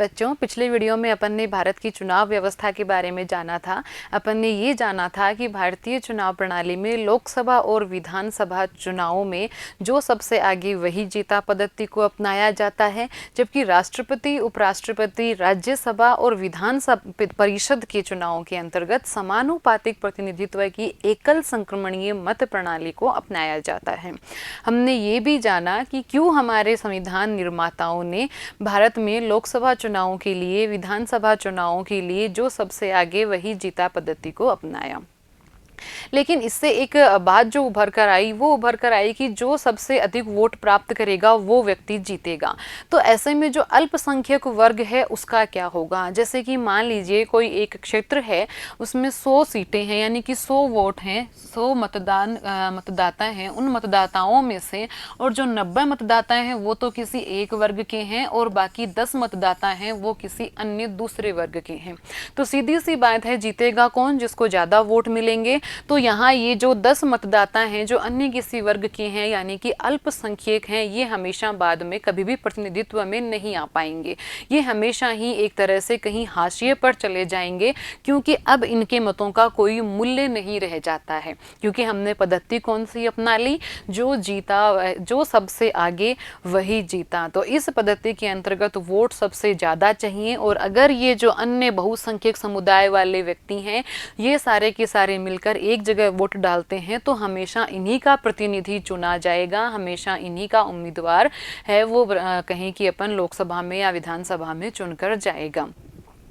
बच्चों, पिछले वीडियो में अपन ने भारत की चुनाव व्यवस्था के बारे में जाना था। अपन ने ये जाना था कि भारतीय चुनाव प्रणाली में लोकसभा और विधानसभा चुनावों में जो सबसे आगे वही जीता पद्धति को अपनाया जाता है, जबकि राष्ट्रपति, उपराष्ट्रपति, राज्यसभा और विधानसभा परिषद के चुनावों के अंतर्गत समानुपातिक प्रतिनिधित्व की एकल संक्रमणीय मत प्रणाली को अपनाया जाता है। हमने ये भी जाना कि क्यों हमारे संविधान निर्माताओं ने भारत में लोकसभा चुनावों के लिए, विधानसभा चुनावों के लिए जो सबसे आगे वही जीता पद्धति को अपनाया। लेकिन इससे एक बात जो उभर कर आई कि जो सबसे अधिक वोट प्राप्त करेगा वो व्यक्ति जीतेगा। तो ऐसे में जो अल्पसंख्यक वर्ग है उसका क्या होगा? जैसे कि मान लीजिए कोई एक क्षेत्र है, उसमें 100 सीटें हैं, यानी कि 100 वोट हैं, 100 मतदाता हैं। उन मतदाताओं में से और जो 90 मतदाता हैं वो तो किसी एक वर्ग के हैं और बाकी 10 मतदाता हैं वो किसी अन्य दूसरे वर्ग के हैं। तो सीधी सी बात है, जीतेगा कौन? जिसको ज़्यादा वोट मिलेंगे। तो यहाँ ये जो 10 मतदाता हैं जो अन्य किसी वर्ग के हैं, यानी कि अल्पसंख्यक हैं, ये हमेशा बाद में कभी भी प्रतिनिधित्व में नहीं आ पाएंगे। ये हमेशा ही एक तरह से कहीं हाशिए पर चले जाएंगे, क्योंकि अब इनके मतों का कोई मूल्य नहीं रह जाता है। क्योंकि हमने पद्धति कौन सी अपना ली? जो जीता, जो सबसे आगे वही जीता। तो इस पद्धति के अंतर्गत वोट सबसे ज़्यादा चाहिए, और अगर ये जो अन्य बहुसंख्यक समुदाय वाले व्यक्ति हैं, ये सारे के सारे मिलकर एक जगह वोट डालते हैं, तो हमेशा इन्हीं का प्रतिनिधि चुना जाएगा, हमेशा इन्हीं का उम्मीदवार है वो कहीं कि अपन लोकसभा में या विधानसभा में चुनकर जाएगा।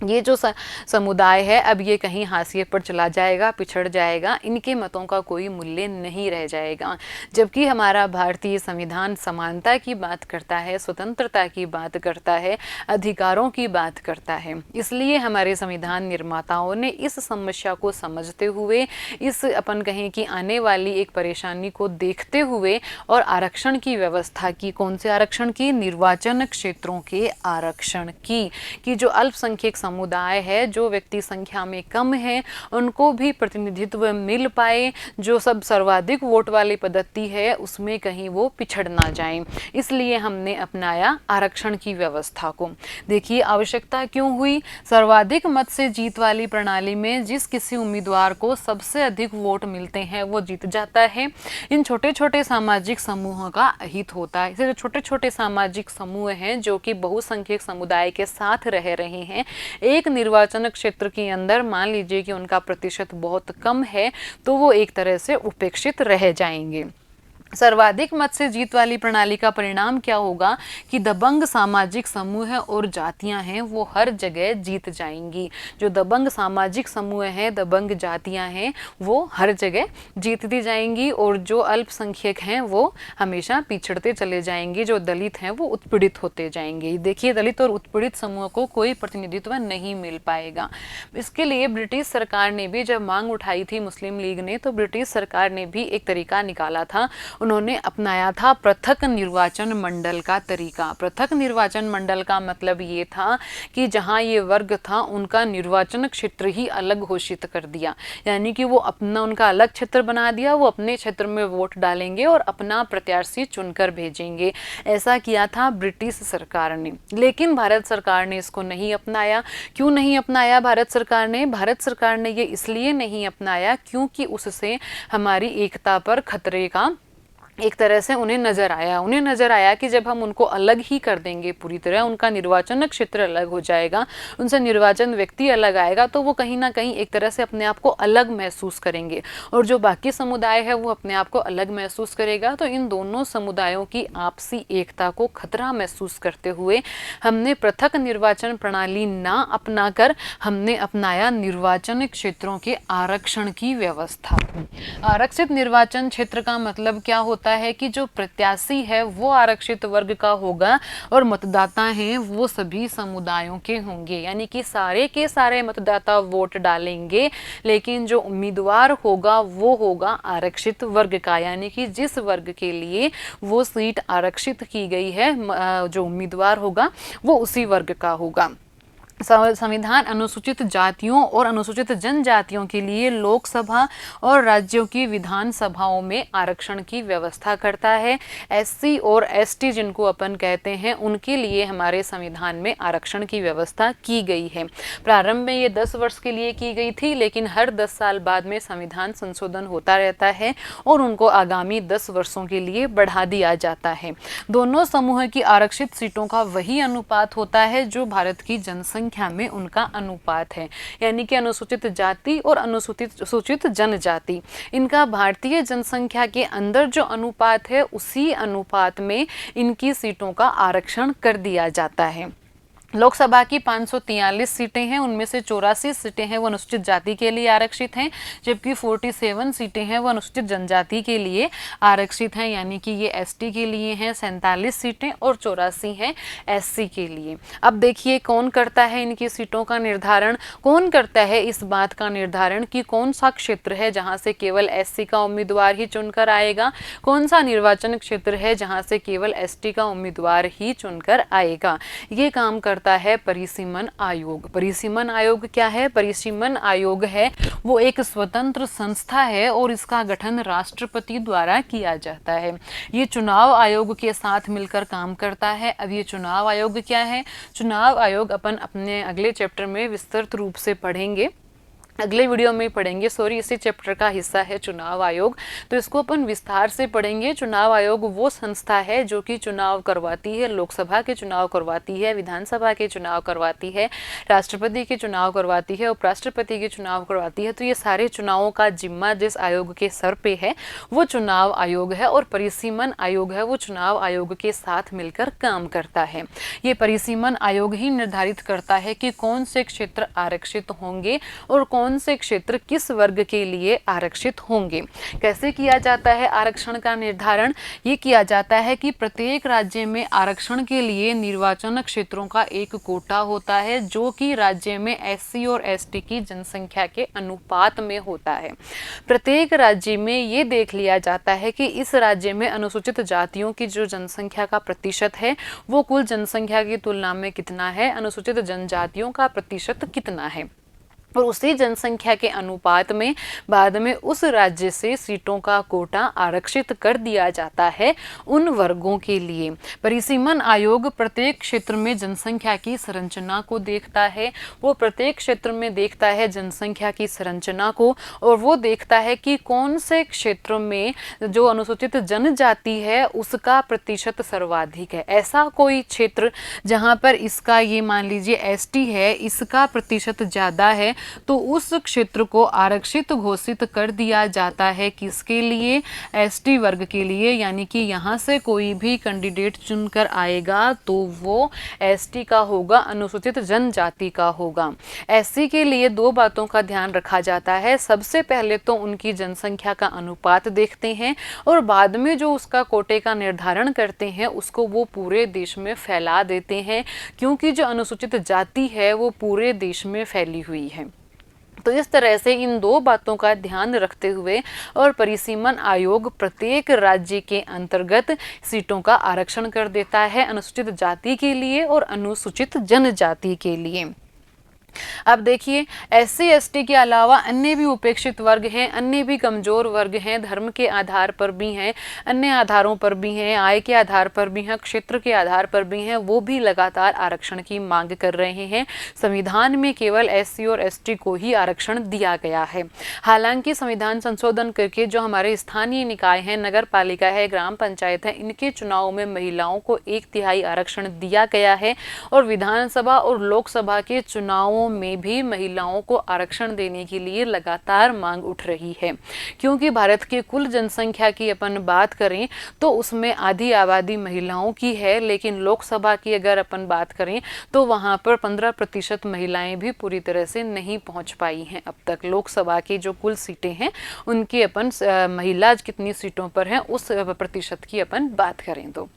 ये जो समुदाय है अब ये कहीं हाशिए पर चला जाएगा, पिछड़ जाएगा, इनके मतों का कोई मूल्य नहीं रह जाएगा। जबकि हमारा भारतीय संविधान समानता की बात करता है, स्वतंत्रता की बात करता है, अधिकारों की बात करता है। इसलिए हमारे संविधान निर्माताओं ने इस समस्या को समझते हुए, इस अपन कहें कि आने वाली एक परेशानी को देखते हुए और आरक्षण की व्यवस्था की। कौन से आरक्षण की? निर्वाचन क्षेत्रों के आरक्षण की, कि जो अल्पसंख्यक समुदाय है, जो व्यक्ति संख्या में कम है, उनको भी प्रतिनिधित्व मिल पाए। जो सब सर्वाधिक वोट वाली पद्धति है उसमें कहीं वो पिछड़ ना जाए, इसलिए हमने अपनाया आरक्षण की व्यवस्था को। देखिए आवश्यकता क्यों हुई? सर्वाधिक मत से जीत वाली प्रणाली में जिस किसी उम्मीदवार को सबसे अधिक वोट मिलते हैं वो जीत जाता है। इन छोटे छोटे सामाजिक समूहों का हित होता है। जो छोटे छोटे सामाजिक समूह हैं जो कि बहुसंख्यक समुदाय के साथ रह रहे हैं, एक निर्वाचन क्षेत्र के अंदर मान लीजिए कि उनका प्रतिशत बहुत कम है, तो वो एक तरह से उपेक्षित रह जाएंगे। सर्वाधिक मत से जीत वाली प्रणाली का परिणाम क्या होगा कि दबंग सामाजिक समूह और जातियां हैं वो हर जगह जीत जाएंगी। जो दबंग सामाजिक समूह हैं, दबंग जातियां हैं, वो हर जगह जीतती जाएंगी, और जो अल्पसंख्यक हैं वो हमेशा पिछड़ते चले जाएंगे। जो दलित हैं वो उत्पीड़ित होते जाएंगे। देखिए, दलित और उत्पीड़ित समूह को कोई प्रतिनिधित्व नहीं मिल पाएगा। इसके लिए ब्रिटिश सरकार ने भी जब मांग उठाई थी मुस्लिम लीग ने, तो ब्रिटिश सरकार ने भी एक तरीका निकाला था। उन्होंने अपनाया था पृथक निर्वाचन मंडल का तरीका। पृथक निर्वाचन मंडल का मतलब ये था कि जहां ये वर्ग था उनका निर्वाचन क्षेत्र ही अलग घोषित कर दिया, यानी कि वो अपना उनका अलग क्षेत्र बना दिया। वो अपने क्षेत्र में वोट डालेंगे और अपना प्रत्याशी चुनकर भेजेंगे। ऐसा किया था ब्रिटिश सरकार ने। लेकिन भारत सरकार ने इसको नहीं अपनाया। क्यों नहीं अपनाया भारत सरकार ने? भारत सरकार ने ये इसलिए नहीं अपनाया क्योंकि उससे हमारी एकता पर खतरे का एक तरह से उन्हें नजर आया कि जब हम उनको अलग ही कर देंगे पूरी तरह, उनका निर्वाचन क्षेत्र अलग हो जाएगा, उनसे निर्वाचन व्यक्ति अलग आएगा, तो वो कहीं ना कहीं एक तरह से अपने आप को अलग महसूस करेंगे, और जो बाकी समुदाय है वो अपने आप को अलग महसूस करेगा। तो इन दोनों समुदायों की आपसी एकता को खतरा महसूस करते हुए हमने पृथक निर्वाचन प्रणाली ना अपनाकर हमने अपनाया निर्वाचन क्षेत्रों के आरक्षण की व्यवस्था। आरक्षित निर्वाचन क्षेत्र का मतलब क्या होता है कि जो प्रत्याशी है वो आरक्षित वर्ग का होगा और मतदाता हैं वो सभी समुदायों के होंगे, यानी कि सारे के सारे मतदाता वोट डालेंगे, लेकिन जो उम्मीदवार होगा वो होगा आरक्षित वर्ग का, यानी कि जिस वर्ग के लिए वो सीट आरक्षित की गई है, जो उम्मीदवार होगा वो उसी वर्ग का होगा। संविधान अनुसूचित जातियों और अनुसूचित जनजातियों के लिए लोकसभा और राज्यों की विधानसभाओं में आरक्षण की व्यवस्था करता है। एससी और एसटी जिनको अपन कहते हैं उनके लिए हमारे संविधान में आरक्षण की व्यवस्था की गई है। प्रारंभ में ये 10 वर्ष के लिए की गई थी, लेकिन हर 10 साल बाद में संविधान संशोधन होता रहता है और उनको आगामी 10 वर्षों के लिए बढ़ा दिया जाता है। दोनों समूह की आरक्षित सीटों का वही अनुपात होता है जो भारत की जनसंख्या में उनका अनुपात है, यानी कि अनुसूचित जाति और अनुसूचित जनजाति, इनका भारतीय जनसंख्या के अंदर जो अनुपात है उसी अनुपात में इनकी सीटों का आरक्षण कर दिया जाता है। लोकसभा की 543 सीटें हैं, उनमें से 84 सीटें हैं वो अनुसूचित जाति के लिए आरक्षित हैं, जबकि 47 सीटें हैं वो अनुसूचित जनजाति के लिए आरक्षित हैं, यानी कि ये एसटी के लिए हैं 47 सीटें और 84 हैं एससी के लिए। अब देखिए कौन करता है इनकी सीटों का निर्धारण, कौन करता है इस बात का निर्धारण कि कौन सा क्षेत्र है जहाँ से केवल एससी का उम्मीदवार ही चुनकर आएगा, कौन सा निर्वाचन क्षेत्र है जहाँ से केवल एसटी का उम्मीदवार ही चुनकर आएगा। ये काम करता है परिसीमन आयोग। परिसीमन आयोग क्या है? परिसीमन आयोग है वो एक स्वतंत्र संस्था है और इसका गठन राष्ट्रपति द्वारा किया जाता है। ये चुनाव आयोग के साथ मिलकर काम करता है। अब ये चुनाव आयोग क्या है? चुनाव आयोग अपन अपने अगले चैप्टर में विस्तृत रूप से पढ़ेंगे, अगले वीडियो में पढ़ेंगे, इसी चैप्टर का हिस्सा है चुनाव आयोग, तो इसको अपन विस्तार से पढ़ेंगे। चुनाव आयोग वो संस्था है जो कि चुनाव करवाती है, लोकसभा के चुनाव करवाती है, विधानसभा के चुनाव करवाती है, राष्ट्रपति के चुनाव करवाती है, उपराष्ट्रपति के चुनाव करवाती है। तो ये सारे चुनावों का जिम्मा जिस आयोग के सर पे है वो चुनाव आयोग है, और परिसीमन आयोग है वो चुनाव आयोग के साथ मिलकर काम करता है। ये परिसीमन आयोग ही निर्धारित करता है कि कौन से क्षेत्र आरक्षित होंगे और कौन से क्षेत्र किस वर्ग के लिए आरक्षित होंगे। कैसे किया जाता है आरक्षण का निर्धारण? ये किया जाता है कि प्रत्येक राज्य में आरक्षण के लिए निर्वाचन क्षेत्रों का एक कोटा होता है जो कि राज्य में एससी और एसटी की जनसंख्या के अनुपात में होता है। प्रत्येक राज्य में ये देख लिया जाता है कि इस राज्य में अनुसूचित जातियों की जो जनसंख्या का प्रतिशत है वो कुल जनसंख्या की तुलना में कितना है, अनुसूचित जनजातियों का प्रतिशत कितना है, और उसी जनसंख्या के अनुपात में बाद में उस राज्य से सीटों का कोटा आरक्षित कर दिया जाता है उन वर्गों के लिए। परिसीमन आयोग प्रत्येक क्षेत्र में जनसंख्या की संरचना को देखता है, वो प्रत्येक क्षेत्र में देखता है जनसंख्या की संरचना को, और वो देखता है कि कौन से क्षेत्रों में जो अनुसूचित जनजाति है उसका प्रतिशत सर्वाधिक है। ऐसा कोई क्षेत्र जहाँ पर इसका ये मान लीजिए एसटी है, इसका प्रतिशत ज़्यादा है, तो उस क्षेत्र को आरक्षित घोषित कर दिया जाता है। किसके लिए? एसटी वर्ग के लिए, यानी कि यहाँ से कोई भी कैंडिडेट चुनकर आएगा तो वो एसटी का होगा, अनुसूचित जनजाति का होगा। एससी के लिए दो बातों का ध्यान रखा जाता है। सबसे पहले तो उनकी जनसंख्या का अनुपात देखते हैं और बाद में जो उसका कोटे का निर्धारण करते हैं उसको वो पूरे देश में फैला देते हैं, क्योंकि जो अनुसूचित जाति है वो पूरे देश में फैली हुई है। तो इस तरह से इन दो बातों का ध्यान रखते हुए और परिसीमन आयोग प्रत्येक राज्य के अंतर्गत सीटों का आरक्षण कर देता है, अनुसूचित जाति के लिए और अनुसूचित जनजाति के लिए। अब देखिए एससी एसटी के अलावा अन्य भी उपेक्षित वर्ग हैं, अन्य भी कमजोर वर्ग हैं, धर्म के आधार पर भी हैं, अन्य आधारों पर भी हैं, आय के आधार पर भी हैं, क्षेत्र के आधार पर भी हैं, वो भी लगातार आरक्षण की मांग कर रहे हैं। संविधान में केवल एससी और एसटी को ही आरक्षण दिया गया है। हालांकि संविधान संशोधन करके जो हमारे स्थानीय निकाय हैं, नगर पालिका है, ग्राम पंचायत है, इनके चुनाव में महिलाओं को 1/3 आरक्षण दिया गया है, और विधानसभा और लोकसभा के चुनावों में भी महिलाओं को आरक्षण देने के लिए लगातार मांग उठ रही है। क्योंकि भारत के कुल जनसंख्या की अपन बात करें तो उसमें आधी आबादी महिलाओं की है, लेकिन लोकसभा की अगर अपन बात करें तो वहां पर 15% महिलाएं भी पूरी तरह से नहीं पहुंच पाई हैं अब तक। लोकसभा की जो कुल सीटें हैं उनकी अपन महिला कितनी सीटों पर हैं उस प्रतिशत की अपन बात करें तो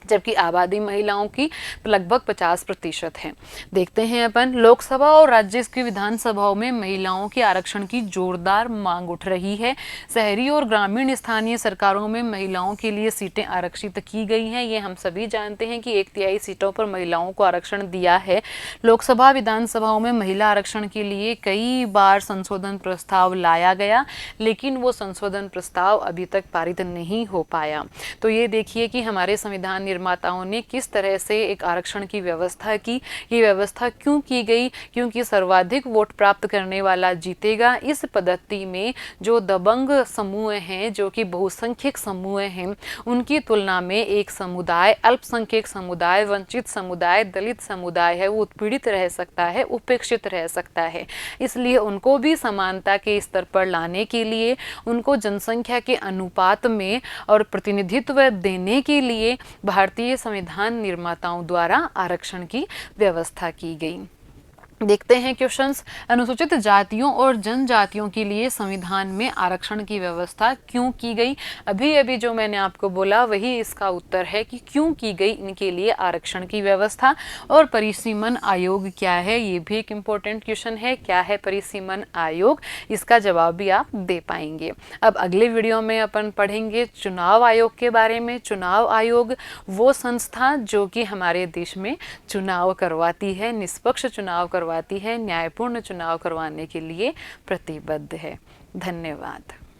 जबकि आबादी महिलाओं की लगभग 50% है। देखते हैं अपन, लोकसभा और राज्य की विधानसभाओं में महिलाओं के आरक्षण की जोरदार मांग उठ रही है। शहरी और ग्रामीण स्थानीय सरकारों में महिलाओं के लिए सीटें आरक्षित की गई हैं। ये हम सभी जानते हैं कि 1/3 सीटों पर महिलाओं को आरक्षण दिया है। लोकसभा विधानसभाओं में महिला आरक्षण के लिए कई बार संशोधन प्रस्ताव लाया गया, लेकिन वो संशोधन प्रस्ताव अभी तक पारित नहीं हो पाया। तो ये देखिए कि हमारे संविधान निर्माताओं ने किस तरह से एक आरक्षण की व्यवस्था की। ये व्यवस्था क्यों की गई? क्योंकि सर्वाधिक वोट प्राप्त करने वाला जीतेगा। इस पद्धति में जो दबंग समूह हैं, जो कि बहुसंख्यक समूह हैं, उनकी तुलना में एक समुदाय, अल्पसंख्यक समुदाय, वंचित समुदाय, दलित समुदाय है, वो उत्पीड़ित रह सकता है, उपेक्षित रह सकता है। इसलिए उनको भी समानता के स्तर पर लाने के लिए, उनको जनसंख्या के अनुपात में और प्रतिनिधित्व देने के लिए भारतीय संविधान निर्माताओं द्वारा आरक्षण की व्यवस्था की गई। देखते हैं क्वेश्चंस, अनुसूचित जातियों और जनजातियों के लिए संविधान में आरक्षण की व्यवस्था क्यों की गई? अभी अभी जो मैंने आपको बोला वही इसका उत्तर है कि क्यों की गई इनके लिए आरक्षण की व्यवस्था। और परिसीमन आयोग क्या है, ये भी एक इम्पोर्टेंट क्वेश्चन है। क्या है परिसीमन आयोग? इसका जवाब भी आप दे पाएंगे। अब अगले वीडियो में अपन पढ़ेंगे चुनाव आयोग के बारे में। चुनाव आयोग वो संस्था जो कि हमारे देश में चुनाव करवाती है, निष्पक्ष चुनाव करवाती है, न्यायपूर्ण चुनाव करवाने के लिए प्रतिबद्ध है। धन्यवाद।